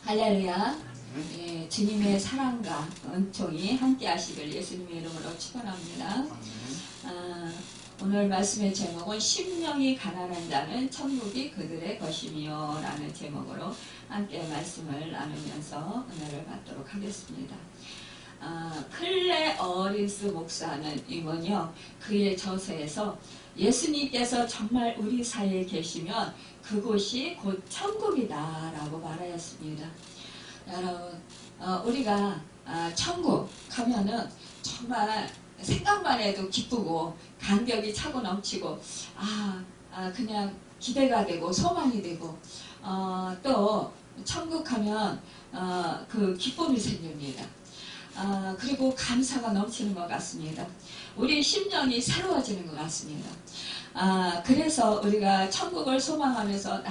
할렐루야. 예, 주님의 사랑과 은총이 함께 하시길 예수님의 이름으로 축원합니다. 오늘 말씀의 제목은 심령이 가난한 자는 천국이 그들의 것이며 라는 제목으로 함께 말씀을 나누면서 은혜를 받도록 하겠습니다. 클레 어린스 목사는 이번요 그의 저서에서 예수님께서 정말 우리 사이에 계시면 그곳이 곧 천국이다 라고 말하였습니다. 여러분 우리가 천국 가면은 정말 생각만 해도 기쁘고 감격이 차고 넘치고 그냥 기대가 되고 소망이 되고 또 천국 가면 그 기쁨이 생깁니다. 그리고 감사가 넘치는 것 같습니다. 우리 심령이 새로워지는 것 같습니다. 그래서 우리가 천국을 소망하면서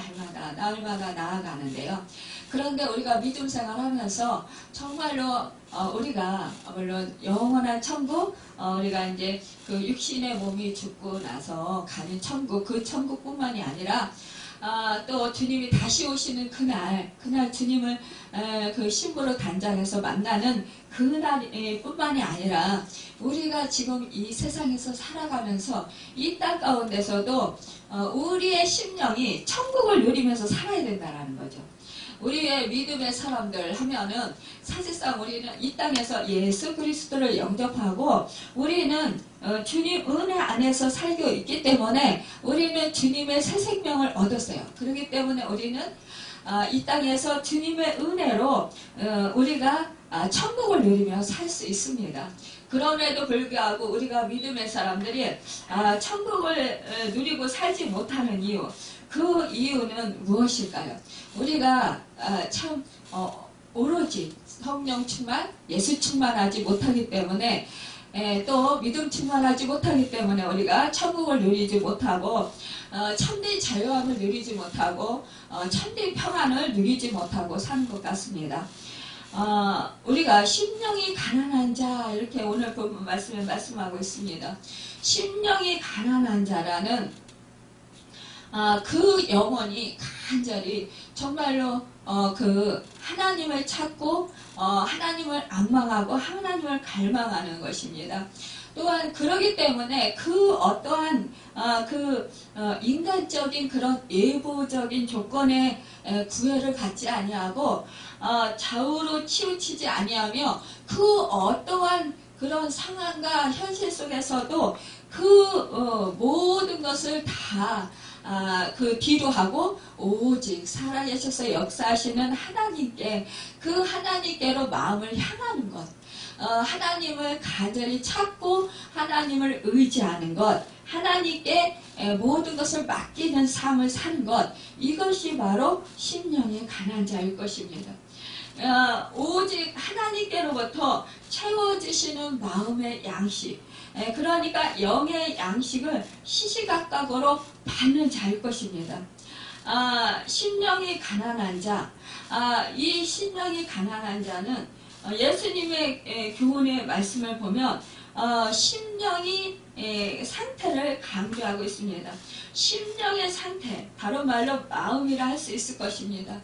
날마다 나아가는데요. 그런데 우리가 믿음 생활하면서 정말로 우리가 물론 영원한 천국, 우리가 이제 그 육신의 몸이 죽고 나서 가는 천국, 그 천국뿐만이 아니라 또 주님이 다시 오시는 그날 주님을 그 신부로 단장해서 만나는 그날 뿐만이 아니라 우리가 지금 이 세상에서 살아가면서 이 땅 가운데서도 우리의 심령이 천국을 누리면서 살아야 된다는 거죠. 우리의 믿음의 사람들 하면은 사실상 우리는 이 땅에서 예수 그리스도를 영접하고 우리는 주님 은혜 안에서 살고 있기 때문에 우리는 주님의 새 생명을 얻었어요. 그렇기 때문에 우리는 이 땅에서 주님의 은혜로 우리가 천국을 누리며 살 수 있습니다. 그럼에도 불구하고 우리가 믿음의 사람들이 천국을 누리고 살지 못하는 이유, 그 이유는 무엇일까요? 우리가 참 오로지 성령 충만, 예수 충만하지 못하기 때문에 또 믿음 충만하지 못하기 때문에 우리가 천국을 누리지 못하고 참된 자유함을 누리지 못하고 참된 평안을 누리지 못하고 사는 것 같습니다. 우리가 심령이 가난한 자 이렇게 오늘 본 말씀에 말씀하고 있습니다. 심령이 가난한 자라는 그 영혼이 간절히 정말로 그 하나님을 찾고 하나님을 앙망하고 하나님을 갈망하는 것입니다. 또한 그러기 때문에 그 어떠한 인간적인 그런 예보적인 조건의 구애를 받지 아니하고 좌우로 치우치지 아니하며 그 어떠한 그런 상황과 현실 속에서도 그 모든 것을 다 그 뒤로 하고 오직 살아계셔서 역사하시는 하나님께 그 하나님께로 마음을 향하는 것, 하나님을 간절히 찾고 하나님을 의지하는 것, 하나님께 모든 것을 맡기는 삶을 사는 것, 이것이 바로 심령의 가난한 자일 것입니다. 오직 하나님께로부터 채워주시는 마음의 양식, 그러니까 영의 양식을 시시각각으로 받는 자일 것입니다. 심령이 가난한 자, 이 심령이 가난한 자는 예수님의 교훈의 말씀을 보면 심령이 상태를 강조하고 있습니다. 심령의 상태, 다른 말로 마음이라 할 수 있을 것입니다.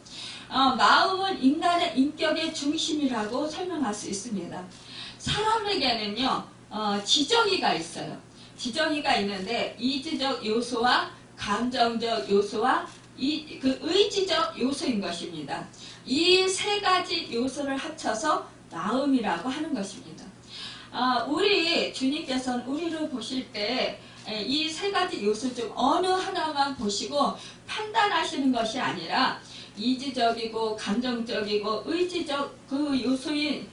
마음은 인간의 인격의 중심이라고 설명할 수 있습니다. 사람에게는요 지정의가 있어요. 지정의가 있는데 이지적 요소와 감정적 요소와 그 의지적 요소인 것입니다. 이 세 가지 요소를 합쳐서 마음이라고 하는 것입니다. 우리 주님께서는 우리를 보실 때 이 세 가지 요소 중 어느 하나만 보시고 판단하시는 것이 아니라 이지적이고 감정적이고 의지적 그 요소인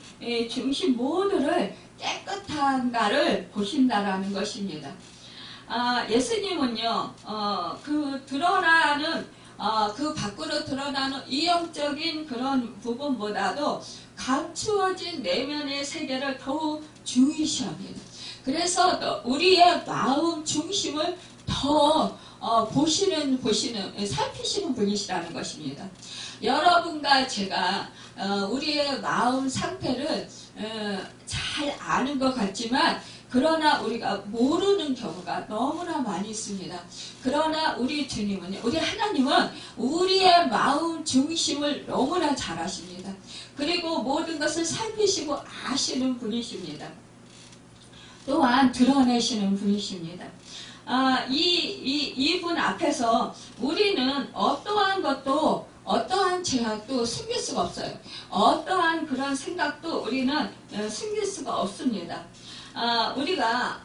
중심 모두를 깨끗한가를 보신다라는 것입니다. 예수님은요, 그 드러나는 그 밖으로 드러나는 이형적인 그런 부분보다도 감추어진 내면의 세계를 더욱 중요시합니다. 그래서 우리의 마음 중심을 더 살피시는 분이시라는 것입니다. 여러분과 제가 우리의 마음 상태를 잘 아는 것 같지만 그러나 우리가 모르는 경우가 너무나 많이 있습니다. 그러나 우리 주님은, 우리 하나님은 우리의 마음 중심을 너무나 잘 아십니다. 그리고 모든 것을 살피시고 아시는 분이십니다. 또한 드러내시는 분이십니다. 이분 앞에서 우리는 어떠한 것도, 어떠한 제약도 숨길 수가 없어요. 어떠한 그런 생각도 우리는 숨길 수가 없습니다. 우리가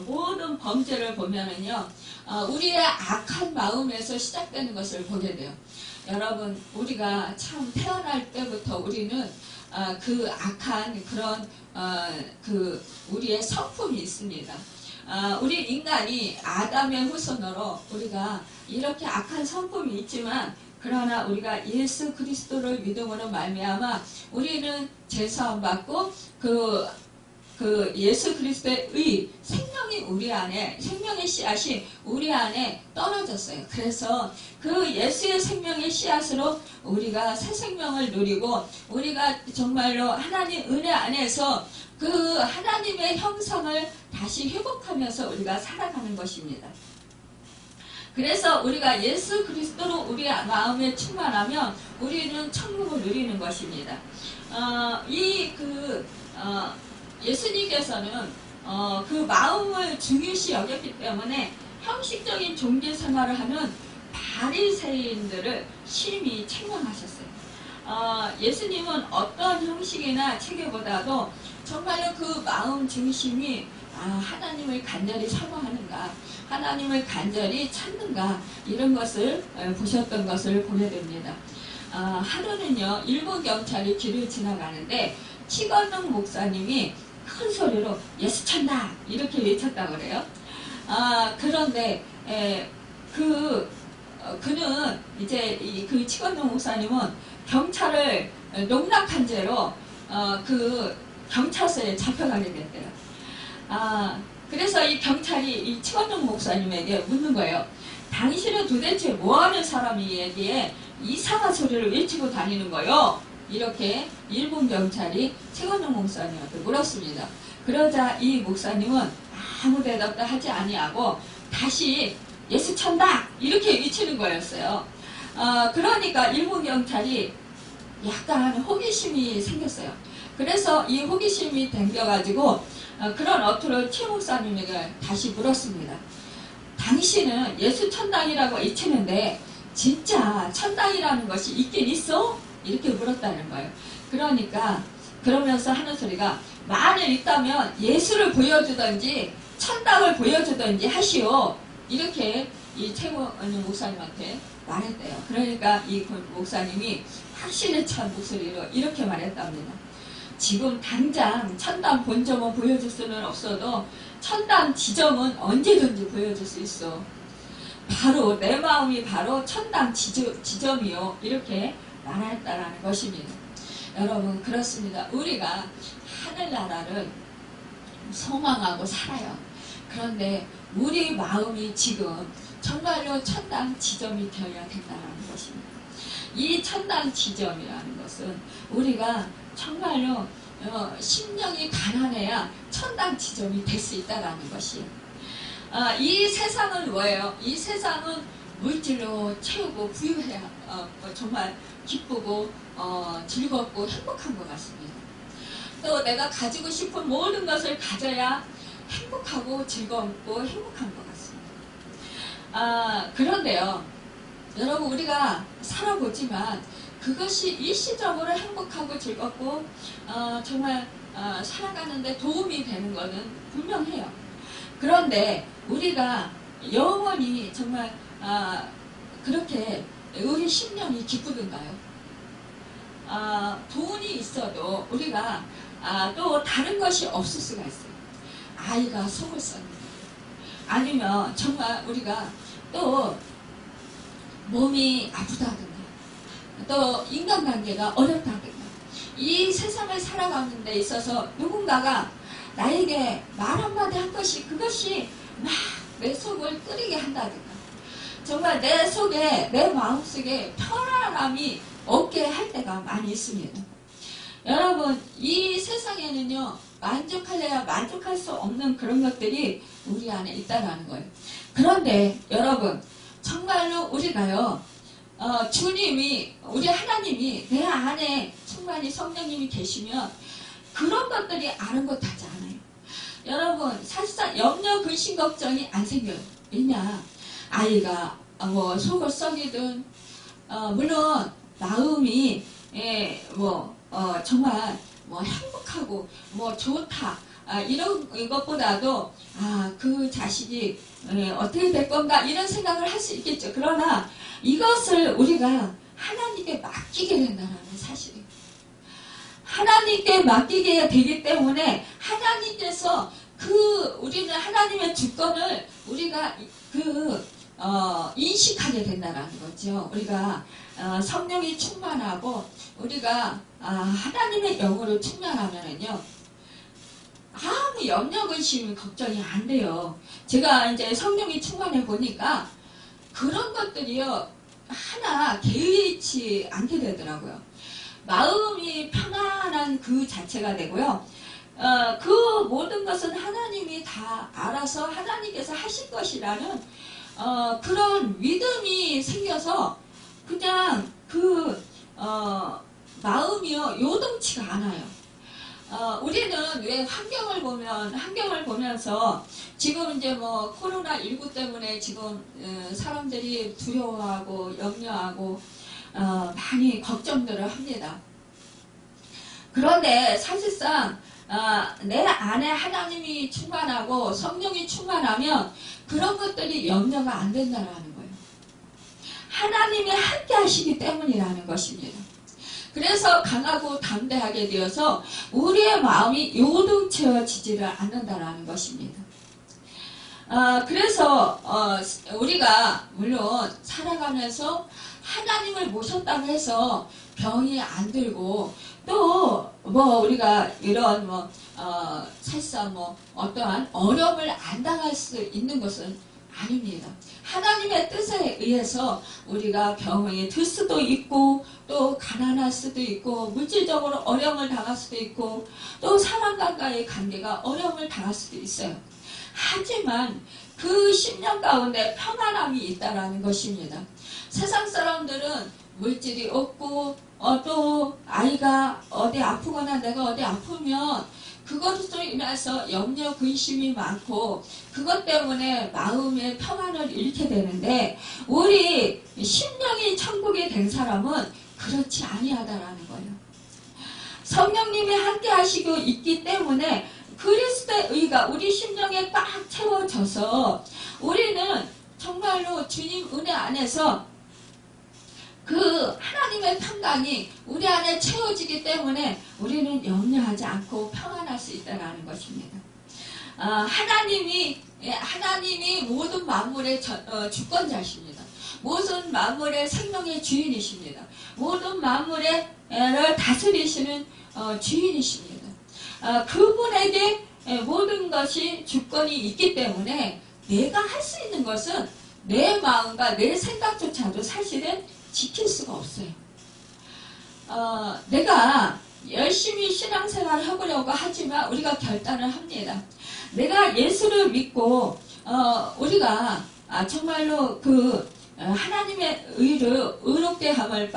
모든 범죄를 보면은요, 우리의 악한 마음에서 시작되는 것을 보게 돼요. 여러분, 우리가 참 태어날 때부터 우리는 그 악한 그런 우리의 성품이 있습니다. 우리 인간이 아담의 후손으로 우리가 이렇게 악한 성품이 있지만, 그러나 우리가 예수 그리스도를 믿음으로 말미암아 우리는 제사함 받고 그 예수 그리스도의 생명이 우리 안에, 생명의 씨앗이 우리 안에 떨어졌어요. 그래서 그 예수의 생명의 씨앗으로 우리가 새 생명을 누리고, 우리가 정말로 하나님 은혜 안에서 그 하나님의 형상을 다시 회복하면서 우리가 살아가는 것입니다. 그래서 우리가 예수 그리스도로 우리 마음에 충만하면 우리는 천국을 누리는 것입니다. 예수님께서는 그 마음을 중요시 여겼기 때문에 형식적인 종교 생활을 하는 바리새인들을 심히 책망하셨어요. 예수님은 어떤 형식이나 체계보다도 정말로 그 마음 중심이 하나님을 간절히 사모하는가, 하나님을 간절히 찾는가, 이런 것을 보셨던 것을 보게 됩니다. 하루는요, 일본 경찰이 길을 지나가는데 치건능 목사님이 큰 소리로 예수 찬다 이렇게 외쳤다고 그래요. 그런데 그는 이제 그 치건능 목사님은 경찰을 농락한 죄로 그 경찰서에 잡혀가게 됐대요. 그래서 이 경찰이 이 치건능 목사님에게 묻는 거예요. 당신은 도대체 뭐하는 사람이기에 이상한 소리를 외치고 다니는 거요? 이렇게 일본 경찰이 치건능 목사님한테 물었습니다. 그러자 이 목사님은 아무 대답도 하지 아니하고 다시 예수 찬다 이렇게 외치는 거였어요. 그러니까 일본 경찰이 약간 호기심이 생겼어요. 그래서 이 호기심이 댕겨가지고 그런 어투로 최 목사님에게 다시 물었습니다. 당신은 예수 천당이라고 외치는데 진짜 천당이라는 것이 있긴 있어? 이렇게 물었다는 거예요. 그러면서 하는 소리가, 만일 있다면 예수를 보여주든지 천당을 보여주든지 하시오. 이렇게 이 최고는 목사님한테 말했대요. 그러니까 이 목사님이 확신에 찬 목소리로 이렇게 말했답니다. 지금 당장 천당 본점은 보여줄 수는 없어도 천당 지점은 언제든지 보여줄 수 있어. 바로 내 마음이 바로 천당 지점이요. 이렇게 말했다라는 것입니다. 여러분, 그렇습니다. 우리가 하늘나라를 소망하고 살아요. 그런데 우리 마음이 지금 정말로 천당 지점이 되어야 된다는 것입니다. 이 천당 지점이라는 것은 우리가 정말로 심령이 가난해야 천당 지점이 될 수 있다는 것이에요. 이 세상은 뭐예요? 이 세상은 물질로 채우고 부유해야 정말 기쁘고 즐겁고 행복한 것 같습니다. 또 내가 가지고 싶은 모든 것을 가져야 행복하고 즐겁고 행복한 것 같습니다. 그런데요, 여러분, 우리가 살아보지만 그것이 일시적으로 행복하고 즐겁고 정말 살아가는데 도움이 되는 것은 분명해요. 그런데 우리가 영원히 정말 그렇게 우리 심령이 기쁘던가요? 돈이 있어도 우리가 또 다른 것이 없을 수가 있어요. 아이가 속을 썩는다. 아니면 정말 우리가 또 몸이 아프다든가, 또 인간관계가 어렵다든가, 이 세상을 살아가는 데 있어서 누군가가 나에게 말 한마디 한 것이, 그것이 막 내 속을 끓이게 한다든가, 정말 내 속에, 내 마음속에 편안함이 없게 할 때가 많이 있습니다. 여러분, 이 세상에는요, 만족할래야 만족할 수 없는 그런 것들이 우리 안에 있다라는 거예요. 그런데 여러분 정말로 우리가요 주님이 우리 하나님이 내 안에 충만히 성령님이 계시면 그런 것들이 아랑곳하지 않아요. 여러분 사실상 염려 근심 걱정이 안 생겨요. 왜냐 아이가 뭐 속을 썩이든 물론 마음이 정말 뭐 행복하고 뭐 좋다 이런 것보다도 그 자식이 어떻게 될 건가 이런 생각을 할 수 있겠죠. 그러나 이것을 우리가 하나님께 맡기게 된다는 사실이에요. 하나님께 맡기게 되기 때문에 하나님께서 우리는 하나님의 주권을 우리가 인식하게 된다는 거죠. 우리가 성령이 충만하고 우리가 하나님의 영으로 충만하면은요 아무 염려 근심 걱정이 안 돼요. 제가 이제 성령이 충만해 보니까 그런 것들이요 하나 개의치 않게 되더라고요. 마음이 편안한 그 자체가 되고요. 그 모든 것은 하나님이 다 알아서 하나님께서 하실 것이라는 그런 믿음이 생겨서 그냥 마음이요 요동치가 않아요. 우리는 왜 환경을 보면서 지금 이제 뭐 코로나19 때문에 지금 사람들이 두려워하고 염려하고 많이 걱정들을 합니다. 그런데 사실상 내 안에 하나님이 충만하고 성령이 충만하면 그런 것들이 염려가 안 된다는 거예요. 하나님이 함께 하시기 때문이라는 것입니다. 그래서 강하고 담대하게 되어서 우리의 마음이 요동치어지지를 않는다는 것입니다. 그래서 우리가 물론 살아가면서 하나님을 모셨다고 해서 병이 안 들고 또 우리가 이런 사실상 어떠한 어려움을 안 당할 수 있는 것은 아닙니다. 하나님의 뜻에 의해서 우리가 병에 들 수도 있고 또 가난할 수도 있고 물질적으로 어려움을 당할 수도 있고 또 사람과의 관계가 어려움을 당할 수도 있어요. 하지만 그 심령 가운데 평안함이 있다라는 것입니다. 세상 사람들은 물질이 없고 또 아이가 어디 아프거나 내가 어디 아프면 그것으로 인해서 염려 근심이 많고 그것 때문에 마음의 평안을 잃게 되는데 우리 심령이 천국이 된 사람은 그렇지 아니하다라는 거예요. 성령님이 함께 하시고 있기 때문에 그리스도의 의가 우리 심령에 꽉 채워져서 우리는 정말로 주님 은혜 안에서 그 하나님의 평강이 우리 안에 채워지기 때문에 우리는 염려하지 않고 평안할 수 있다는 것입니다. 하나님이 모든 만물의 주권자십니다. 모든 만물의 생명의 주인이십니다. 모든 만물을 다스리시는 주인이십니다. 그분에게 모든 것이 주권이 있기 때문에 내가 할 수 있는 것은 내 마음과 내 생각조차도 사실은 지킬 수가 없어요. 내가 열심히 신앙생활을 해보려고 하지만 우리가 결단을 합니다. 내가 예수를 믿고 우리가 정말로 하나님의 의롭다함을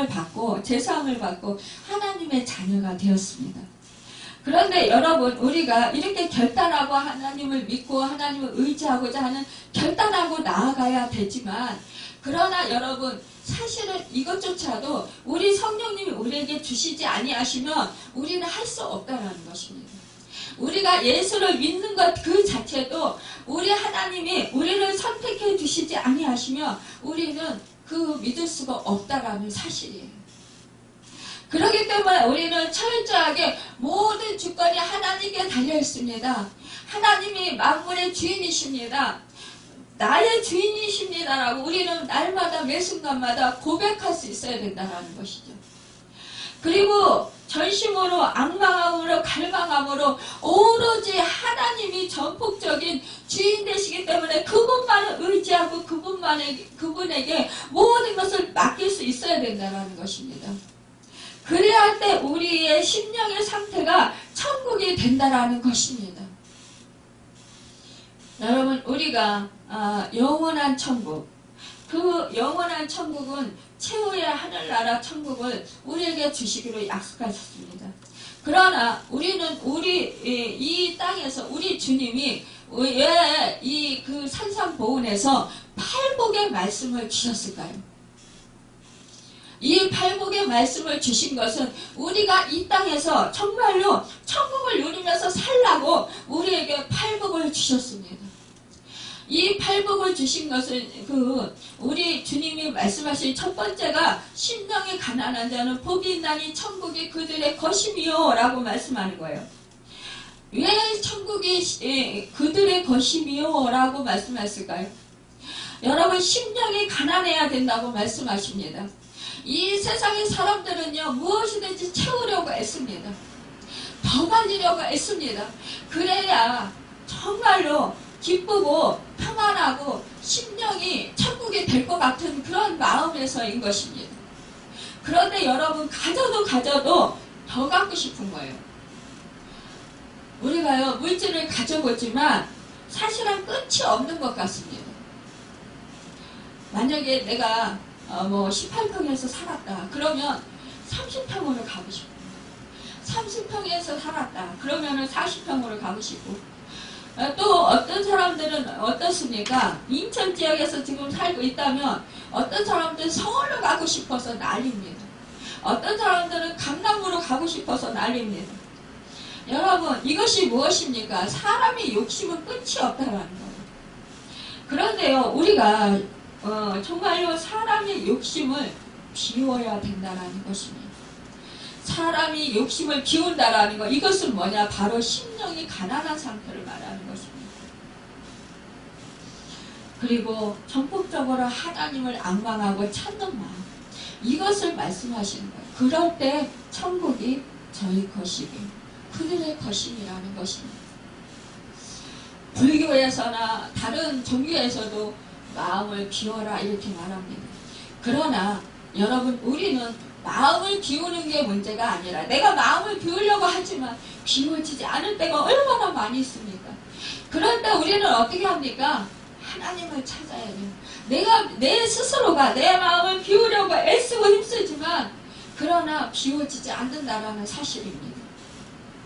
받고 제사함을 받고 하나님의 자녀가 되었습니다. 그런데 여러분 우리가 이렇게 결단하고 하나님을 믿고 하나님을 의지하고자 하는 결단하고 나아가야 되지만 그러나 여러분 사실은 이것조차도 우리 성령님이 우리에게 주시지 아니하시면 우리는 할 수 없다는 것입니다. 우리가 예수를 믿는 것 그 자체도 우리 하나님이 우리를 선택해 주시지 아니하시면 우리는 믿을 수가 없다라는 사실이에요. 그렇기 때문에 우리는 철저하게 모든 주권이 하나님께 달려 있습니다. 하나님이 만물의 주인이십니다. 나의 주인이십니다라고 우리는 날마다 매 순간마다 고백할 수 있어야 된다는 것이죠. 그리고 전심으로 악망함으로 갈망함으로 오로지 하나님이 전폭적인 주인 되시기 때문에 그분만을 의지하고 그분에게 모든 것을 맡길 수 있어야 된다는 것입니다. 그래야 때 우리의 심령의 상태가 천국이 된다라는 것입니다. 여러분, 우리가 영원한 천국, 그 영원한 천국은 최후의 하늘나라 천국을 우리에게 주시기로 약속하셨습니다. 그러나 우리는 이 땅에서 우리 주님이 왜 이 그 산상보훈에서 팔복의 말씀을 주셨을까요? 이 팔복의 말씀을 주신 것은 우리가 이 땅에서 정말로 천국을 누리면서 살라고 우리에게 팔복을 주셨습니다. 이 팔복을 주신 것은 우리 주님이 말씀하신 첫 번째가 심령이 가난한 자는 복이 있나니 천국이 그들의 것이미요 라고 말씀하는 거예요. 왜 천국이 그들의 것이미요 라고 말씀했을까요? 여러분, 심령이 가난해야 된다고 말씀하십니다. 이 세상의 사람들은요, 무엇이든지 채우려고 애씁니다. 더 가지려고 애씁니다. 그래야 정말로 기쁘고 평안하고 심령이 천국이 될 것 같은 그런 마음에서인 것입니다. 그런데 여러분, 가져도 더 갖고 싶은 거예요. 우리가요, 물질을 가져보지만 사실은 끝이 없는 것 같습니다. 만약에 내가 18평에서 살았다. 그러면 30평으로 가고 싶고, 30평에서 살았다. 그러면 40평으로 가고 싶고, 또 어떤 사람들은 어떻습니까? 인천 지역에서 지금 살고 있다면 어떤 사람들은 서울로 가고 싶어서 난립니다. 어떤 사람들은 강남으로 가고 싶어서 난립니다. 여러분, 이것이 무엇입니까? 사람의 욕심은 끝이 없다는 거예요. 그런데요, 우리가 정말로 사람의 욕심을 비워야 된다는 것입니다. 사람이 욕심을 비운다라는 것, 이것은 뭐냐? 바로 심령이 가난한 상태를 말하는 것입니다. 그리고 전폭적으로 하나님을 앙망하고 찾는 마음, 이것을 말씀하시는 거예요. 그럴 때 천국이 저희 것이고 그들의 것임이라는 것입니다. 불교에서나 다른 종교에서도 마음을 비워라 이렇게 말합니다. 그러나 여러분, 우리는 마음을 비우는 게 문제가 아니라 내가 마음을 비우려고 하지만 비워지지 않을 때가 얼마나 많이 있습니까? 그럴 때 우리는 어떻게 합니까? 하나님을 찾아야 돼요. 내 스스로가 내 마음을 비우려고 애쓰고 힘쓰지만 그러나 비워지지 않는다라는 사실입니다.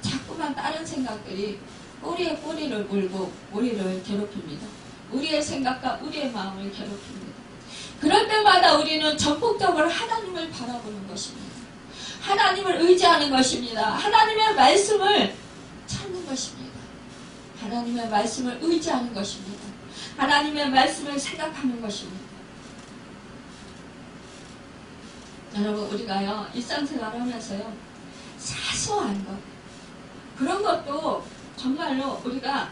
자꾸만 다른 생각들이 꼬리에 꼬리를 물고 우리를 괴롭힙니다. 우리의 생각과 우리의 마음을 괴롭힙니다. 그럴 때마다 우리는 전폭적으로 하나님을 바라보는 것입니다. 하나님을 의지하는 것입니다. 하나님의 말씀을 찾는 것입니다. 하나님의 말씀을 의지하는 것입니다. 하나님의 말씀을 생각하는 것입니다. 여러분, 우리가요, 일상생활을 하면서요, 사소한 것, 그런 것도 정말로 우리가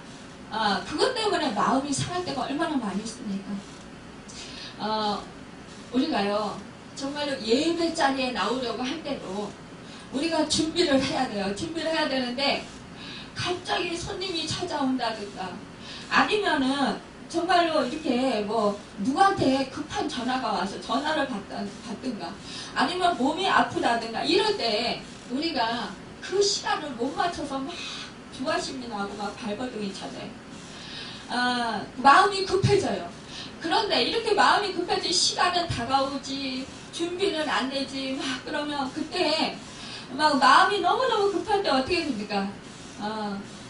그것 때문에 마음이 상할 때가 얼마나 많이 있습니까? 우리가요, 정말로 예배 자리에 나오려고 할 때도 우리가 준비를 해야 돼요. 준비를 해야 되는데 갑자기 손님이 찾아온다든가 아니면은 정말로 이렇게 누구한테 급한 전화가 와서 전화를 받든가 아니면 몸이 아프다든가 이럴 때 우리가 그 시간을 못 맞춰서 막 주화심이 나고 막 발버둥이 차네. 마음이 급해져요. 그런데 이렇게 마음이 급해지 시간은 다가오지 준비는 안 되지 막 그러면 그때 막 마음이 너무너무 급할 때 어떻게 됩니까?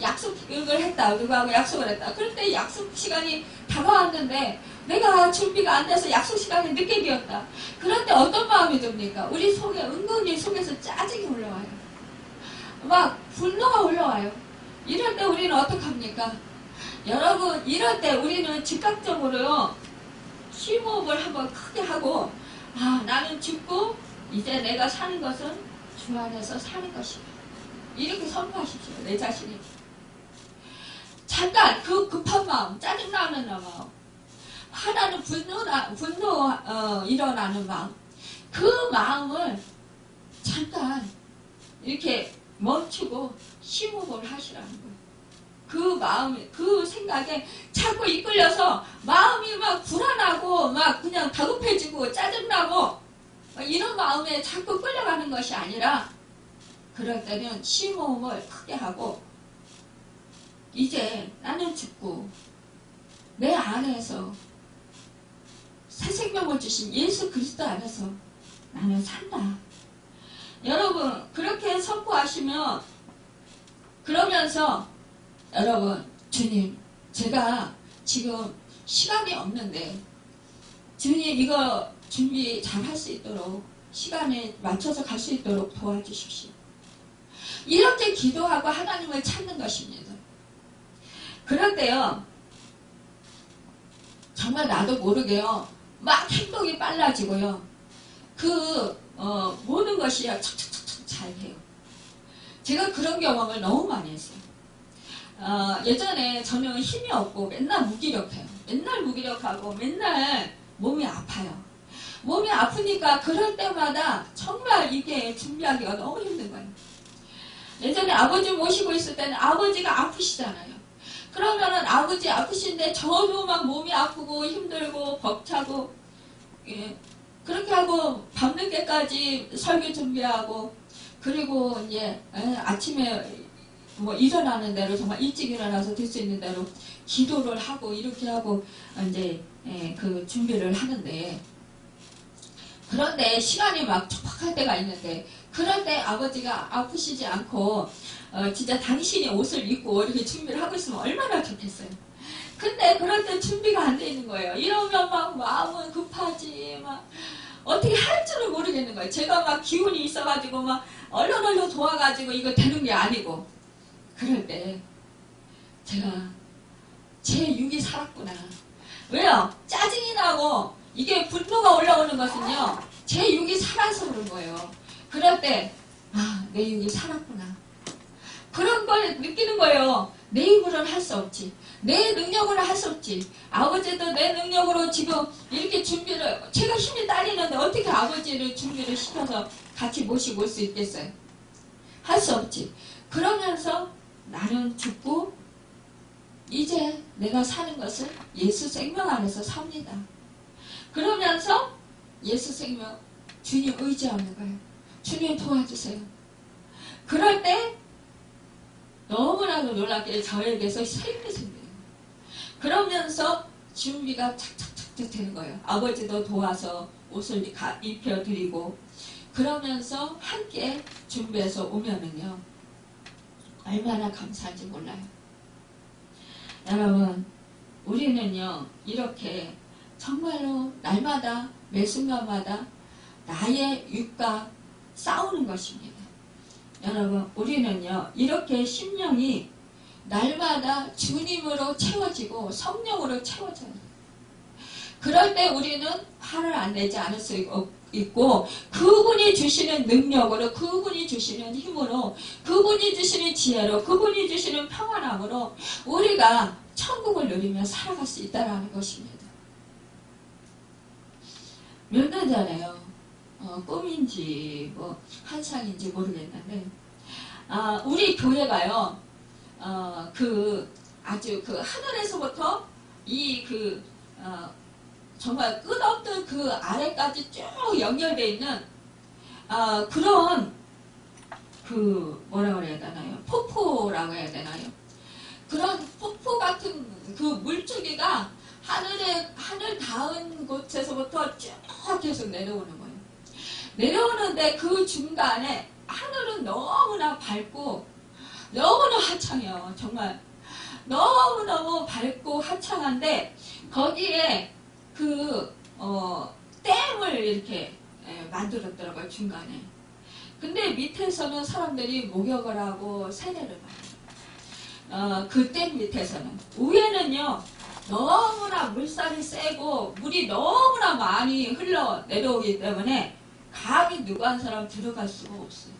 약속을 했다. 누구하고 약속을 했다. 그럴 때 약속 시간이 다가왔는데 내가 준비가 안 돼서 약속 시간이 늦게 되었다. 그럴 때 어떤 마음이 듭니까? 우리 속에 은근히 속에서 짜증이 올라와요. 막 분노가 올라와요. 이럴 때 우리는 어떡합니까? 여러분, 이럴 때 우리는 즉각적으로요, 심호흡을 한번 크게 하고, 나는 죽고 이제 내가 사는 것은 주 안에서 사는 것이다. 이렇게 선포하십시오. 내 자신에게. 잠깐 그 급한 마음, 짜증나는 마음, 하나는 분노 일어나는 마음, 그 마음을 잠깐 이렇게 멈추고 심호흡을 하시라는 거예요. 그 마음이, 그 생각에 자꾸 이끌려서 마음이 막 불안하고 막 그냥 다급해지고 짜증나고 이런 마음에 자꾸 끌려가는 것이 아니라 그럴 때는 심호흡을 크게 하고 이제 나는 죽고 내 안에서 새 생명을 주신 예수 그리스도 안에서 나는 산다. 여러분 그렇게 선포하시면 그러면서 여러분 주님 제가 지금 시간이 없는데 주님 이거 준비 잘 할 수 있도록 시간에 맞춰서 갈 수 있도록 도와주십시오. 이렇게 기도하고 하나님을 찾는 것입니다. 그럴 때요 정말 나도 모르게요 막 행동이 빨라지고요 모든 것이요 척척척척 잘 해요. 제가 그런 경험을 너무 많이 했어요. 예전에 저는 힘이 없고 맨날 무기력해요. 맨날 무기력하고 맨날 몸이 아파요. 몸이 아프니까 그럴 때마다 정말 이게 준비하기가 너무 힘든 거예요. 예전에 아버지 모시고 있을 때는 아버지가 아프시잖아요. 그러면은 아버지 아프신데 저도 막 몸이 아프고 힘들고 벅차고 예, 그렇게 하고 밤늦게까지 설교 준비하고 그리고 이제 아침에 뭐 일어나는 대로 정말 일찍 일어나서 될 수 있는 대로 기도를 하고 이렇게 하고 이제 그 준비를 하는데 그런데 시간이 막 촉박할 때가 있는데 그럴 때 아버지가 아프시지 않고 진짜 당신이 옷을 입고 이렇게 준비를 하고 있으면 얼마나 좋겠어요. 근데 그럴 때 준비가 안 돼 있는 거예요. 이러면 막 마음은 급하지 막 어떻게 할 줄을 모르겠는 거예요. 제가 막 기운이 있어가지고 막 얼른 도와가지고 이거 되는 게 아니고 그럴 때 제가 제 육이 살았구나. 왜요? 짜증이 나고 이게 분노가 올라오는 것은요 제 육이 살아서 그런 거예요. 그럴 때 내 육이 살았구나. 그런 걸 느끼는 거예요. 내 힘으로는 할 수 없지. 내 능력으로 할 수 없지. 아버지도 내 능력으로 지금 이렇게 준비를 제가 힘이 딸리는데 어떻게 아버지를 준비를 시켜서 같이 모시고 올 수 있겠어요? 할 수 없지. 그러면서 나는 죽고 이제 내가 사는 것을 예수 생명 안에서 삽니다. 그러면서 예수 생명 주님 의지하는 거예요. 주님 도와주세요. 그럴 때 너무나도 놀랍게 저에게서 힘이 생겨요. 그러면서 준비가 착착착착 되는 거예요. 아버지도 도와서 옷을 입혀드리고 그러면서 함께 준비해서 오면은요 얼마나 감사한지 몰라요. 여러분 우리는요 이렇게 정말로 날마다 매 순간마다 나의 육과 싸우는 것입니다. 여러분 우리는요 이렇게 심령이 날마다 주님으로 채워지고 성령으로 채워져요. 그럴 때 우리는 화를 안 내지 않을 수 있고 그분이 주시는 능력으로 그분이 주시는 힘으로 그분이 주시는 지혜로 그분이 주시는 평안함으로 우리가 천국을 누리며 살아갈 수 있다는 것입니다. 몇 년 전에요. 꿈인지 뭐 환상인지 모르겠는데 우리 교회가요 아주 그 하늘에서부터 정말 끝없는 그 아래까지 쭉 연결되어 있는 그런 뭐라 그래야 되나요? 폭포라고 해야 되나요? 그런 폭포 같은 그 물줄기가 하늘 닿은 곳에서부터 쭉 계속 내려오는 거예요. 내려오는데 그 중간에 하늘은 너무나 밝고 너무나 화창해요. 정말 너무너무 밝고 화창한데 거기에 댐을 이렇게 만들었더라고요. 중간에. 근데 밑에서는 사람들이 목욕을 하고 세례를 받아요. 그 댐 밑에서는. 위에는요 너무나 물살이 세고 물이 너무나 많이 흘러 내려오기 때문에 감히 누구 한 사람 들어갈 수가 없어요.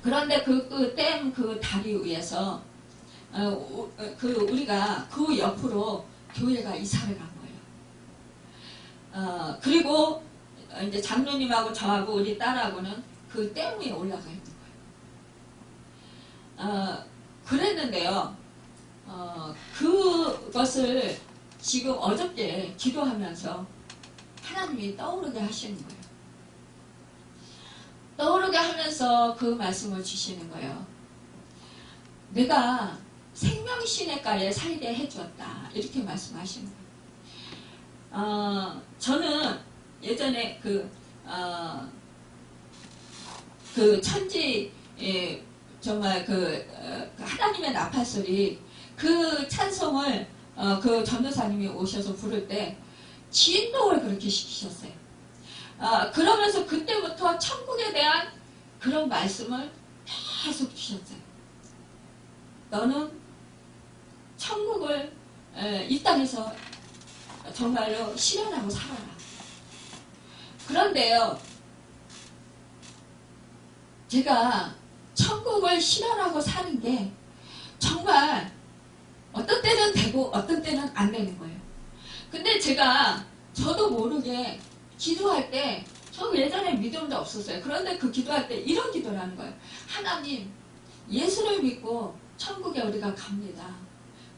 그런데 그 댐 그 다리 위에서 우리가 그 옆으로 교회가 이사를 간 거예요. 그리고 이제 장로님하고 저하고 우리 딸하고는 그 댐 위에 올라가 있는 거예요. 그랬는데요. 그것을 지금 어저께 기도하면서 하나님이 떠오르게 하시는 거예요. 떠오르게 하면서 그 말씀을 주시는 거예요. 내가 생명시내가에 살게 해주었다. 이렇게 말씀하시는 거예요. 저는 예전에 그 천지, 정말 하나님의 나팔소리, 그 찬송을 그 전도사님이 오셔서 부를 때 진동을 그렇게 시키셨어요. 그러면서 그때부터 천국에 대한 그런 말씀을 계속 주셨어요. 너는 천국을 이 땅에서 정말로 실현하고 살아라. 그런데요, 제가 천국을 실현하고 사는 게 정말 어떤 때는 되고 어떤 때는 안 되는 거예요. 근데 저도 모르게 기도할 때, 저 예전에 믿음도 없었어요. 그런데 그 기도할 때 이런 기도를 하는 거예요. 하나님, 예수를 믿고 천국에 우리가 갑니다.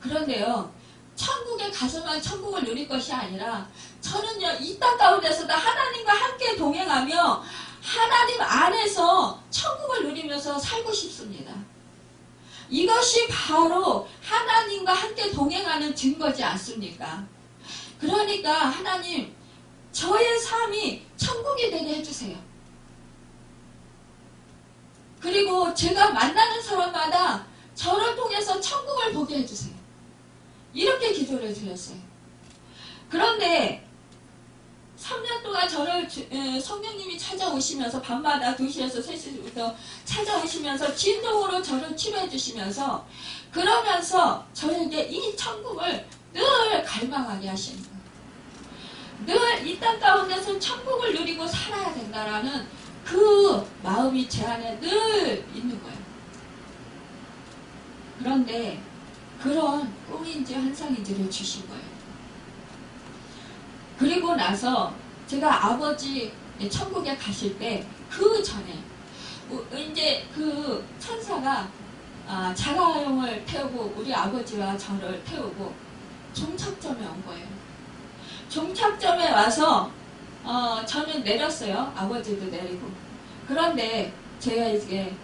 그런데요, 천국에 가서만 천국을 누릴 것이 아니라 저는요, 이 땅 가운데서도 하나님과 함께 동행하며 하나님 안에서 천국을 누리면서 살고 싶습니다. 이것이 바로 하나님과 함께 동행하는 증거지 않습니까? 그러니까 하나님, 저의 삶이 천국이 되게 해주세요. 그리고 제가 만나는 사람마다 저를 통해서 천국을 보게 해주세요. 이렇게 기도를 드렸어요. 그런데 3년 동안 저를 성령님이 찾아오시면서 밤마다 2시에서 3시부터 찾아오시면서 진동으로 저를 치료해 주시면서, 그러면서 저에게 이 천국을 늘 갈망하게 하시는 거예요. 늘 이 땅 가운데서 천국을 누리고 살아야 된다라는 그 마음이 제 안에 늘 있는 거예요. 그런데 그런 꿈인지 환상인지를 주신 거예요. 그리고 나서 제가 아버지 천국에 가실 때 그 전에 이제 그 천사가 자가용을 태우고 우리 아버지와 저를 태우고 종착점에 온 거예요. 종착점에 와서 저는 내렸어요. 아버지도 내리고. 그런데 제가 이제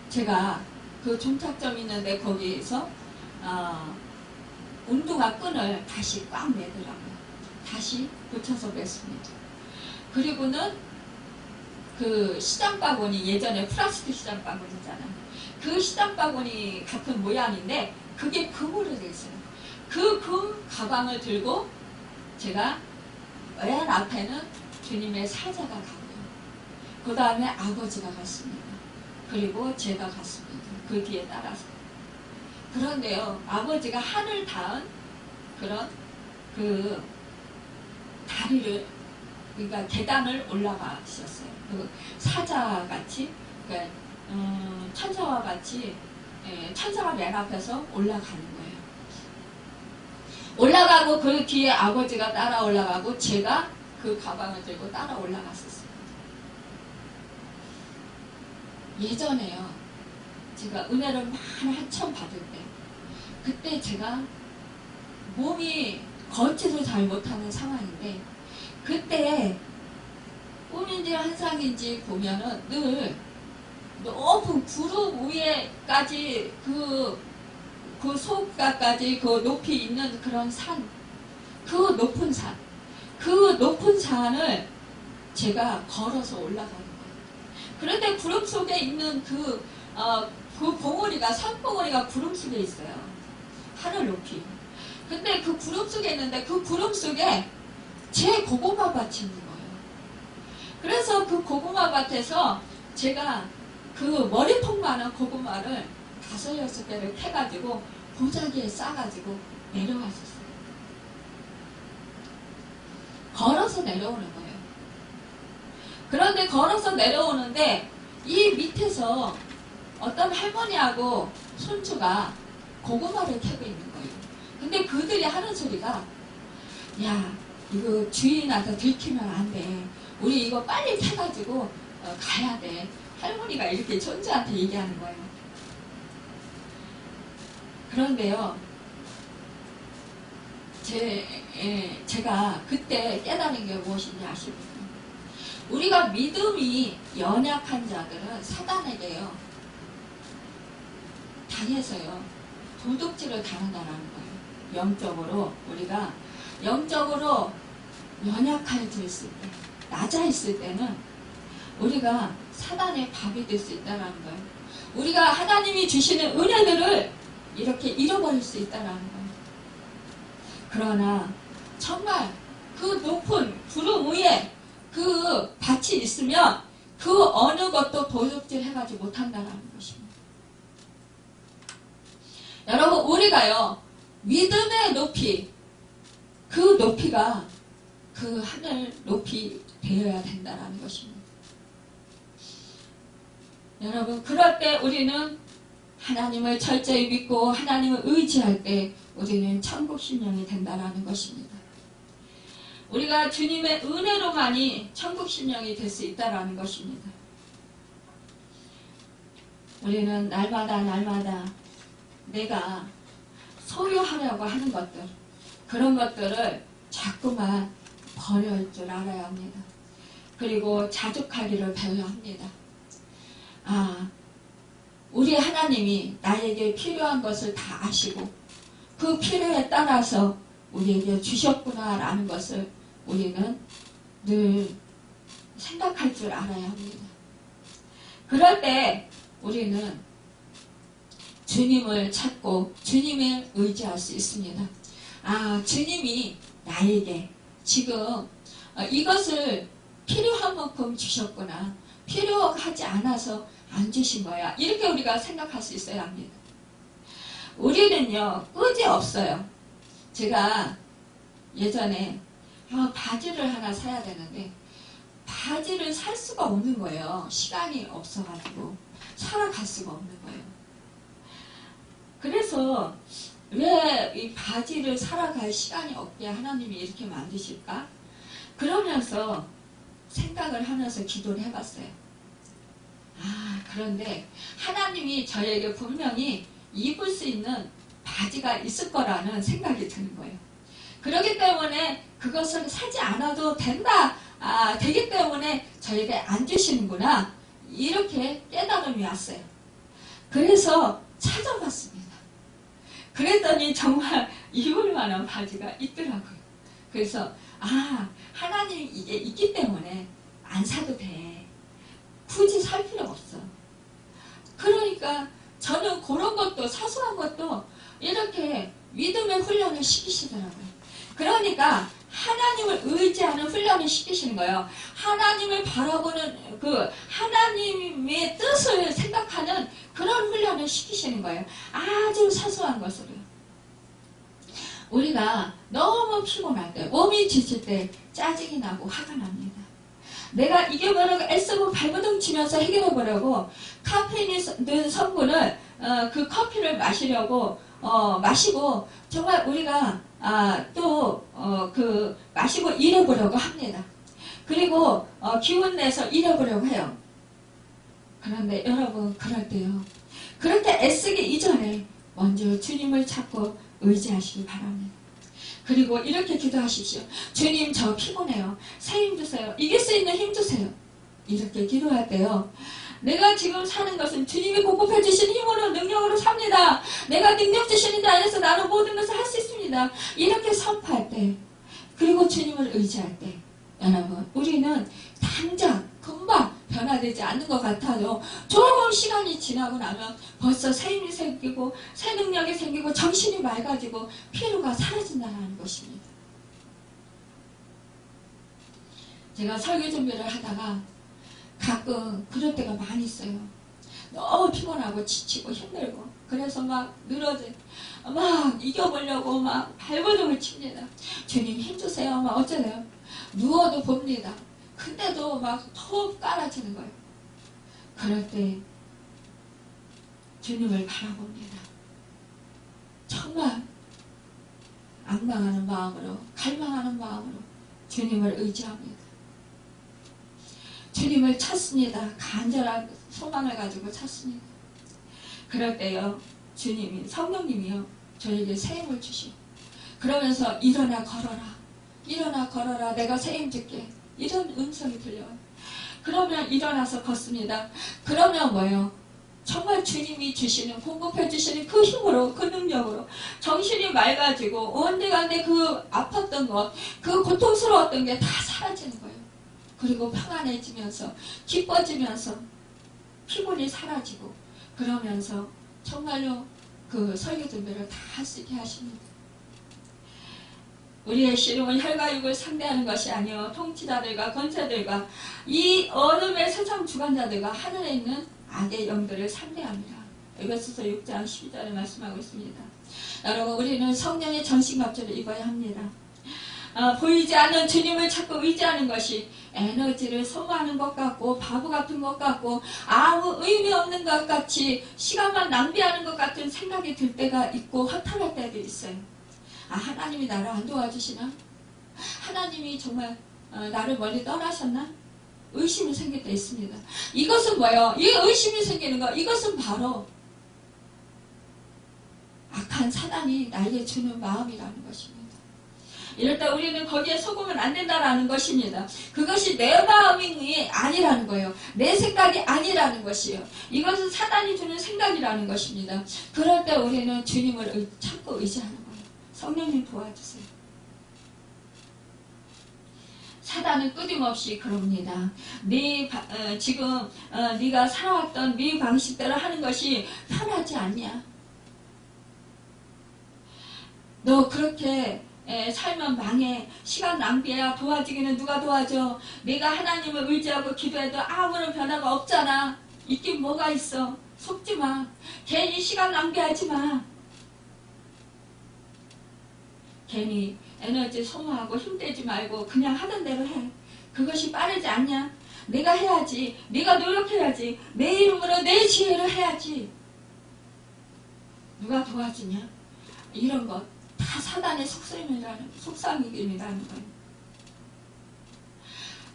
제가 그 종착점 있는데 거기서 운동화 끈을 다시 꽉 매더라고요. 다시 붙여서 맸습니다. 그리고는 그 시장 바구니, 예전에 플라스틱 시장 바구니 있잖아요. 그 시장 바구니 같은 모양인데 그게 금으로 되어 있어요. 그 금 가방을 들고 제가 맨 앞에는 주님의 사자가 가고요. 그 다음에 아버지가 갔습니다. 그리고 제가 갔습니다. 그 뒤에 따라서. 그런데요, 아버지가 하늘 닿은 그런 그 다리를, 그러니까 계단을 올라가셨어요. 그 사자같이, 그러니까 천사와 같이, 천사가 맨 앞에서 올라가는 거예요. 올라가고 그 뒤에 아버지가 따라 올라가고 제가 그 가방을 들고 따라 올라갔었어요. 예전에요, 제가 은혜를 한참 받을 때, 그때 제가 몸이 걷지도 잘 못하는 상황인데, 그때 꿈인지 환상인지 보면은 늘 높은 구름 위에까지 그 소가까지 그 높이 있는 그런 산, 그 높은 산을 제가 걸어서 올라가는 거예요. 그런데 구름 속에 있는 그 봉우리가, 산봉우리가 구름 속에 있어요. 하늘 높이. 근데 그 구름 속에 있는데 그 구름 속에 제 고구마 밭이 있는 거예요. 그래서 그 고구마 밭에서 제가 그 머리통만한 고구마를 5, 6개를 캐가지고 보자기에 싸가지고 내려왔었어요. 걸어서 내려오는 거예요. 그런데 걸어서 내려오는데 이 밑에서 어떤 할머니하고 손주가 고구마를 캐고 있는 거예요. 근데 그들이 하는 소리가, 야, 이거 주인한테 들키면 안 돼. 우리 이거 빨리 캐가지고 가야 돼. 할머니가 이렇게 손주한테 얘기하는 거예요. 그런데요, 제가 그때 깨달은 게 무엇인지 아십니까? 우리가 믿음이 연약한 자들은 사단에게요 당해서요 도둑질을 당한다는 거예요. 영적으로 우리가 영적으로 연약해졌을 때, 낮아 있을 때는 우리가 사단의 밥이 될 수 있다는 거예요. 우리가 하나님이 주시는 은혜들을 이렇게 잃어버릴 수 있다는 거예요. 그러나 정말 그 높은 구름 위에 그 밭이 있으면 그 어느 것도 도둑질 해가지 못한다는 것입니다. 여러분 우리가요 믿음의 높이 그 높이가 그 하늘 높이 되어야 된다는 것입니다. 여러분 그럴 때 우리는 하나님을 철저히 믿고 하나님을 의지할 때 우리는 천국 심령이 된다는 것입니다. 우리가 주님의 은혜로만이 천국 심령이 될 수 있다는 것입니다. 우리는 날마다 내가 소유하려고 하는 것들 그런 것들을 자꾸만 버릴 줄 알아야 합니다. 그리고 자족하기를 배워야 합니다. 우리 하나님이 나에게 필요한 것을 다 아시고 그 필요에 따라서 우리에게 주셨구나 라는 것을 우리는 늘 생각할 줄 알아야 합니다. 그럴 때 우리는 주님을 찾고 주님을 의지할 수 있습니다. 주님이 나에게 지금 이것을 필요한 만큼 주셨구나. 필요하지 않아서 안 주신 거야. 이렇게 우리가 생각할 수 있어야 합니다. 우리는요 끄지 없어요. 제가 예전에 바지를 하나 사야 되는데 바지를 살 수가 없는 거예요. 시간이 없어가지고 사러 갈 수가 없는 거예요. 그래서 왜 이 바지를 사러 갈 시간이 없게 하나님이 이렇게 만드실까? 그러면서 생각을 하면서 기도를 해봤어요. 그런데 하나님이 저에게 분명히 입을 수 있는 바지가 있을 거라는 생각이 드는 거예요. 그렇기 때문에 그것을 사지 않아도 된다, 되기 때문에 저에게 안 주시는구나, 이렇게 깨달음이 왔어요. 그래서 찾아봤습니다. 그랬더니 정말 입을 만한 바지가 있더라고요. 그래서 하나님이 이게 있기 때문에 안 사도 돼. 굳이 살 필요가 없어. 그러니까 저는 그런 것도 사소한 것도 이렇게 믿음의 훈련을 시키시더라고요. 그러니까 하나님을 의지하는 훈련을 시키시는 거예요. 하나님을 바라보는 그 하나님의 뜻을 생각하는 그런 훈련을 시키시는 거예요. 아주 사소한 것으로요. 우리가 너무 피곤할 때, 몸이 지칠 때 짜증이 나고 화가 납니다. 내가 이겨보려고 애쓰고 발버둥 치면서 해결해보려고 카페인이 든 성분을 그 커피를 마시려고 마시고 정말 우리가 마시고 일해보려고 합니다. 그리고 기운 내서 일해보려고 해요. 그런데 여러분 그럴 때요. 그렇게 애쓰기 이전에 먼저 주님을 찾고 의지하시기 바랍니다. 그리고 이렇게 기도하십시오. 주님 저 피곤해요. 새 힘 주세요. 이길 수 있는 힘 주세요. 이렇게 기도할 때요. 내가 지금 사는 것은 주님이 공급해 주신 힘으로 능력으로 삽니다. 내가 능력 주시는 자 안에서 나는 모든 것을 할 수 있습니다. 이렇게 선포할 때 그리고 주님을 의지할 때 여러분 우리는 당장 금방 변화되지 않는 것 같아도 조금 시간이 지나고 나면 벌써 새 힘이 생기고 새 능력이 생기고 정신이 맑아지고 피로가 사라진다는 것입니다. 제가 설교 준비를 하다가 가끔 그럴 때가 많이 있어요. 너무 피곤하고 지치고 힘들고 그래서 막 늘어져 막 이겨보려고 막 발버둥을 칩니다. 주님 힘주세요. 막 어쩌래요. 누워도 봅니다. 근데도 막 더 깔아지는 거예요. 그럴 때 주님을 바라봅니다. 정말 앙망하는 마음으로 갈망하는 마음으로 주님을 의지합니다. 주님을 찾습니다. 간절한 소망을 가지고 찾습니다. 그럴 때요 주님이 성령님이요 저에게 새 힘을 주시고 그러면서 일어나 걸어라 일어나 걸어라 내가 새 힘 줄게 이런 음성이 들려요. 그러면 일어나서 걷습니다. 그러면 뭐예요? 정말 주님이 주시는, 공급해 주시는 그 힘으로, 그 능력으로 정신이 맑아지고 온데간데 그 아팠던 것, 그 고통스러웠던 게 다 사라지는 거예요. 그리고 평안해지면서 기뻐지면서 피곤이 사라지고 그러면서 정말로 그 설교 준비를 다 할 수 있게 하십니다. 우리의 씨름은 혈과 육을 상대하는 것이 아니요 통치자들과 권세들과 이 어둠의 세상 주관자들과 하늘에 있는 악의 영들을 상대합니다. 에베소서 6장 12절에 말씀하고 있습니다. 여러분, 우리는 성령의 전신갑주를 입어야 합니다. 보이지 않는 주님을 찾고 의지하는 것이 에너지를 소모하는 것 같고 바보 같은 것 같고 아무 의미 없는 것 같이 시간만 낭비하는 것 같은 생각이 들 때가 있고 허탈할 때도 있어요. 하나님이 나를 안 도와주시나? 하나님이 정말 나를 멀리 떠나셨나? 의심이 생길 때 있습니다. 이것은 뭐예요? 이 의심이 생기는 거, 이것은 바로 악한 사단이 나에게 주는 마음이라는 것입니다. 이럴 때 우리는 거기에 속으면 안 된다라는 것입니다. 그것이 내 마음이 아니라는 거예요. 내 생각이 아니라는 것이에요. 이것은 사단이 주는 생각이라는 것입니다. 그럴 때 우리는 주님을 참고 의지하는 거예요. 성령님 도와주세요. 사단은 끊임없이 그럽니다. 지금 네가 살아왔던 네 방식대로 하는 것이 편하지 않냐? 너 그렇게 살면 망해. 시간 낭비야. 도와주기는 누가 도와줘? 내가 하나님을 의지하고 기도해도 아무런 변화가 없잖아. 있긴 뭐가 있어. 속지 마. 괜히 시간 낭비하지 마. 괜히 에너지 소모하고 힘들지 말고 그냥 하던 대로 해. 그것이 빠르지 않냐? 내가 해야지. 내가 노력해야지. 내 이름으로 내 지혜로 해야지. 누가 도와주냐? 이런 것 다 사단의 속삭임이라는 거예요.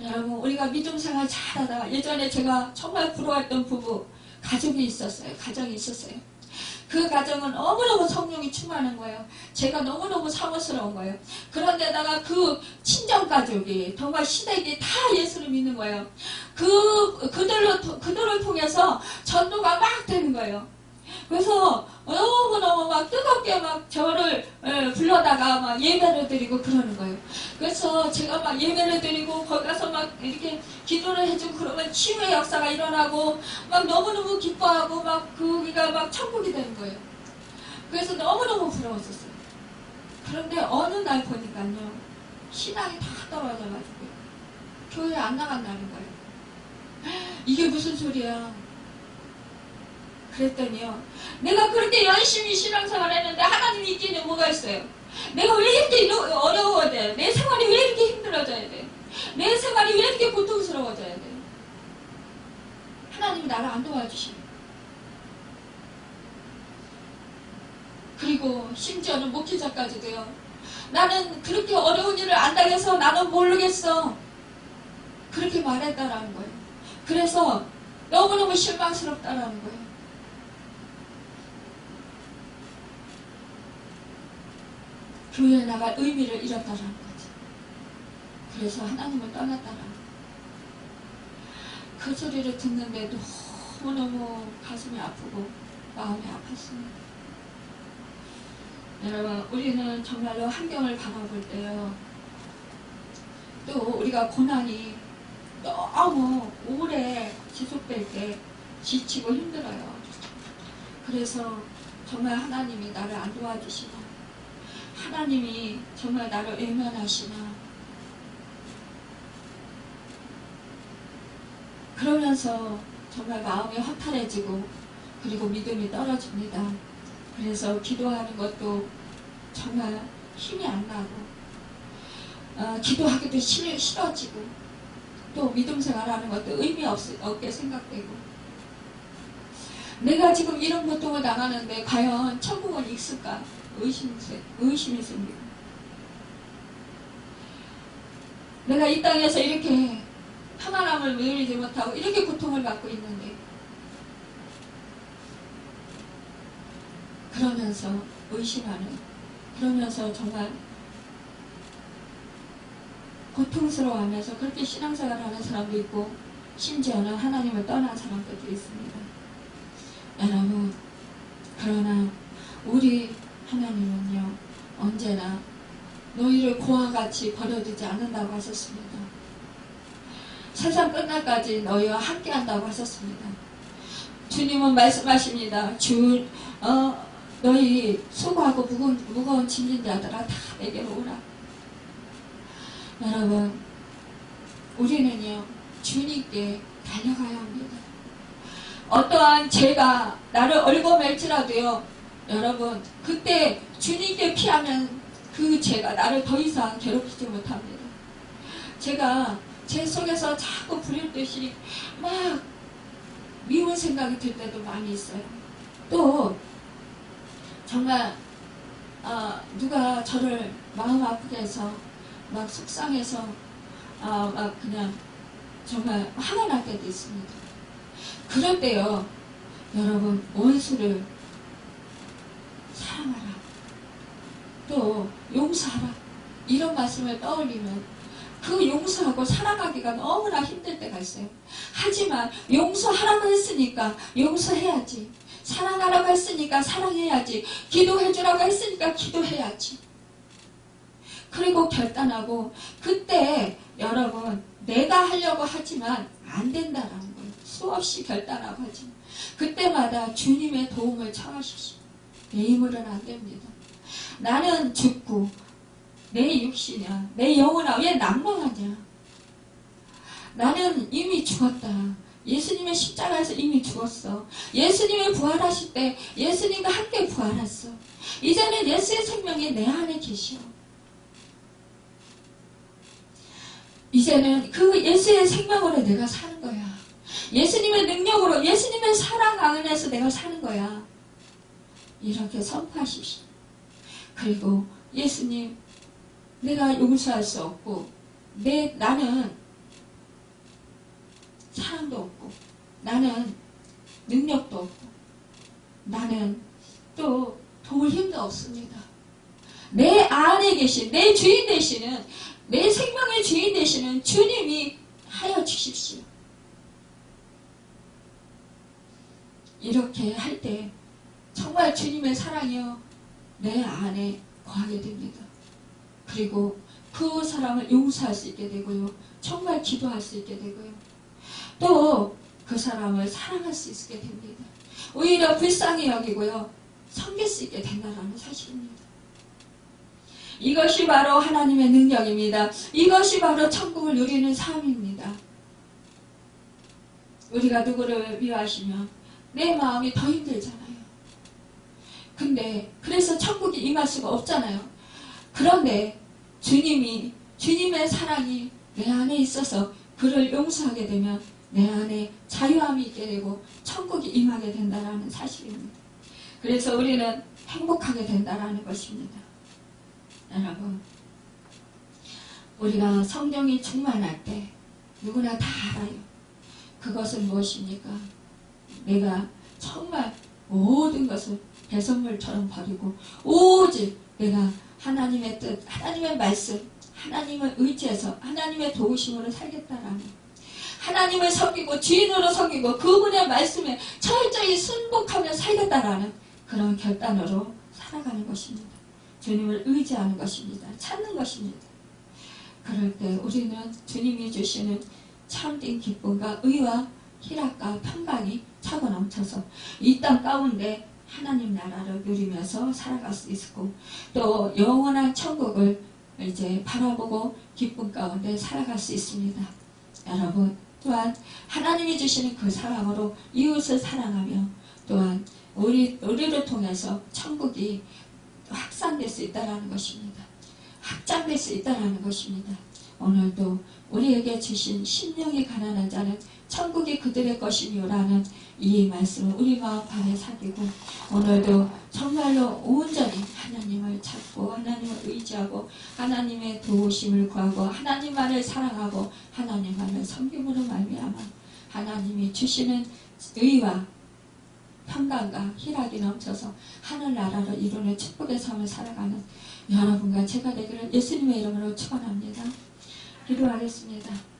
여러분, 우리가 믿음 생활 잘하다가 예전에 제가 정말 부러웠던 부부 가정이 있었어요. 그 가정은 너무너무 성령이 충만한 거예요. 제가 너무너무 사모스러운 거예요. 그런데다가 그 친정가족이 정말 시댁이 다 예수를 믿는 거예요. 그들을 통해서 전도가 막 되는 거예요. 그래서 너무너무 막 뜨겁게 막 저를 불러다가 막 예배를 드리고 그러는 거예요. 그래서 제가 막 예배를 드리고 거기 가서 막 이렇게 기도를 해주고 그러면 치유의 역사가 일어나고 막 너무너무 기뻐하고 막 거기가 막 천국이 되는 거예요. 그래서 너무너무 부러웠었어요. 그런데 어느 날 보니까요, 신앙이 다 떨어져가지고 교회 안 나간다는 거예요. 이게 무슨 소리야? 그랬더니요, 내가 그렇게 열심히 신앙생활 했는데 하나님이 있기는 뭐가 있어요? 내가 왜 이렇게 어려워야 돼? 내 생활이 왜 이렇게 힘들어져야 돼? 내 생활이 왜 이렇게 고통스러워져야 돼? 하나님이 나를 안 도와주시네. 그리고 심지어는 목회자까지도요, 나는 그렇게 어려운 일을 안 당해서 나는 모르겠어. 그렇게 말했다라는 거예요. 그래서 너무너무 실망스럽다라는 거예요. 교회에 나갈 의미를 잃었다라는 거죠. 그래서 하나님을 떠났다라는 거예요. 그 소리를 듣는데 너무너무 가슴이 아프고 마음이 아팠습니다. 여러분, 우리는 정말로 환경을 바라볼 때요, 또 우리가 고난이 너무 오래 지속될 때 지치고 힘들어요. 그래서 정말 하나님이 나를 안 도와주시나, 하나님이 정말 나를 외면하시나, 그러면서 정말 마음이 허탈해지고 그리고 믿음이 떨어집니다. 그래서 기도하는 것도 정말 힘이 안 나고 기도하기도 싫어지고 또 믿음 생활하는 것도 의미 없게 생각되고, 내가 지금 이런 고통을 당하는데 과연 천국은 있을까? 의심이 생기고, 내가 이 땅에서 이렇게 평안함을 누리지 못하고 이렇게 고통을 받고 있는데, 그러면서 의심하는, 그러면서 정말 고통스러워하면서 그렇게 신앙생활을 하는 사람도 있고, 심지어는 하나님을 떠난 사람들도 있습니다. 여러분, 그러나 우리 하나님은요, 언제나 너희를 고와 같이 버려두지 않는다고 하셨습니다. 세상 끝날까지 너희와 함께 한다고 하셨습니다. 주님은 말씀하십니다. 너희 수고하고 무거운 짐진 자들아 다 내게로 오라. 여러분, 우리는요, 주님께 달려가야 합니다. 어떠한 죄가 나를 얽어맬지라도요, 여러분, 그때 주님께 피하면 그 죄가 나를 더 이상 괴롭히지 못합니다. 제가 제 속에서 자꾸 부릴듯이 막 미운 생각이 들 때도 많이 있어요. 또 정말 누가 저를 마음 아프게 해서 막 속상해서 막 그냥 정말 화가 날 때도 있습니다. 그럴 때요, 여러분, 원수를 사랑하라, 또 용서하라, 이런 말씀을 떠올리면 그 용서하고 사랑하기가 너무나 힘들 때가 있어요. 하지만 용서하라고 했으니까 용서해야지, 사랑하라고 했으니까 사랑해야지, 기도해주라고 했으니까 기도해야지. 그리고 결단하고, 그때 여러분, 내가 하려고 하지만 안 된다라는 거예요. 수없이 결단하고 하지만 그때마다 주님의 도움을 청하십시오. 내 힘으로는 안 됩니다. 나는 죽고 내 육신이야, 내 영혼아, 왜 낭망하냐? 나는 이미 죽었다. 예수님의 십자가에서 이미 죽었어. 예수님이 부활하실 때 예수님과 함께 부활했어. 이제는 예수의 생명이 내 안에 계시오. 이제는 그 예수의 생명으로 내가 사는 거야. 예수님의 능력으로, 예수님의 사랑 안에서 내가 사는 거야. 이렇게 선포하십시오. 그리고 예수님, 내가 용서할 수 없고, 나는 사랑도 없고, 나는 능력도 없고, 나는 또 도울 힘도 없습니다. 내 안에 계신, 내 주인 되시는, 내 생명의 주인 되시는 주님이 하여 주십시오. 이렇게 할 때 정말 주님의 사랑이요, 내 안에 거하게 됩니다. 그리고 그 사람을 용서할 수 있게 되고요, 정말 기도할 수 있게 되고요, 또 그 사람을 사랑할 수 있게 됩니다. 오히려 불쌍히 여기고요, 섬길 수 있게 된다는 사실입니다. 이것이 바로 하나님의 능력입니다. 이것이 바로 천국을 누리는 삶입니다. 우리가 누구를 미워하시면 내 마음이 더 힘들잖아요. 근데 그래서 천국이 임할 수가 없잖아요. 그런데 주님의 사랑이 내 안에 있어서 그를 용서하게 되면 내 안에 자유함이 있게 되고 천국이 임하게 된다는 사실입니다. 그래서 우리는 행복하게 된다는 것입니다. 여러분, 우리가 성령이 충만할 때 누구나 다 알아요. 그것은 무엇입니까? 내가 정말 모든 것을 배설물처럼 버리고 오직 내가 하나님의 뜻, 하나님의 말씀, 하나님을 의지해서 하나님의 도우심으로 살겠다라는, 하나님을 섬기고 주인으로 섬기고 그분의 말씀에 철저히 순복하며 살겠다라는 그런 결단으로 살아가는 것입니다. 주님을 의지하는 것입니다. 찾는 것입니다. 그럴 때 우리는 주님이 주시는 참된 기쁨과 의와 희락과 평강이 차고 넘쳐서 이 땅 가운데 하나님 나라를 누리면서 살아갈 수 있고, 또 영원한 천국을 이제 바라보고 기쁨 가운데 살아갈 수 있습니다. 여러분, 또한 하나님이 주시는 그 사랑으로 이웃을 사랑하며, 또한 우리를 통해서 천국이 확산될 수 있다는 것입니다. 확장될 수 있다는 것입니다. 오늘도 우리에게 주신 심령이 가난한 자는 천국이 그들의 것이며라는 이 말씀을 우리 마음 안에 새기고, 오늘도 정말로 온전히 하나님을 찾고 하나님을 의지하고 하나님의 도우심을 구하고 하나님만을 사랑하고 하나님만을 섬김으로 말미암아 하나님이 주시는 의와 평강과 희락이 넘쳐서 하늘나라를 이루는 축복의 삶을 살아가는 여러분과 제가 되기를 예수님의 이름으로 축원합니다. 기도하겠습니다.